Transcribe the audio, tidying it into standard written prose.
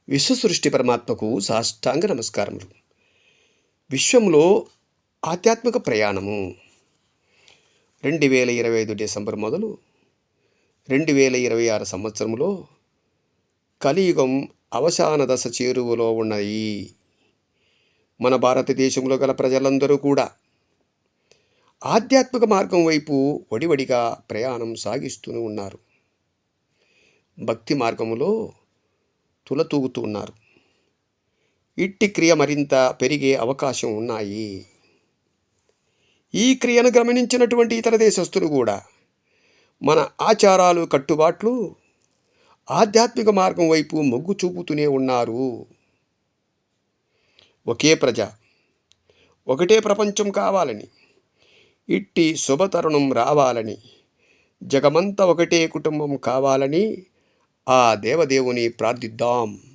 విశ్వసృష్టి పరమాత్మకు సాష్టాంగ నమస్కారములు. విశ్వంలో ఆధ్యాత్మిక ప్రయాణము 2025 డిసెంబర్ మొదలు 2026 సంవత్సరంలో కలియుగం అవసాన దశ చేరువలో ఉన్నాయి. మన భారతదేశంలో గల ప్రజలందరూ కూడా ఆధ్యాత్మిక మార్గం వైపు వడివడిగా ప్రయాణం సాగిస్తూ ఉన్నారు. భక్తి మార్గములో తులతూగుతూ ఉన్నారు. ఇట్టి క్రియ మరింత పెరిగే అవకాశం ఉన్నాయి. ఈ క్రియను గమనించినటువంటి ఇతర దేశస్తులు కూడా మన ఆచారాలు కట్టుబాట్లు ఆధ్యాత్మిక మార్గం వైపు మొగ్గు చూపుతూనే ఉన్నారు. ఒకే ప్రజ ఒకటే ప్రపంచం కావాలని, ఇట్టి శుభతరుణం రావాలని, జగమంతా ఒకటే కుటుంబం కావాలని ఆ దేవదేవుని ప్రార్థిద్దాం.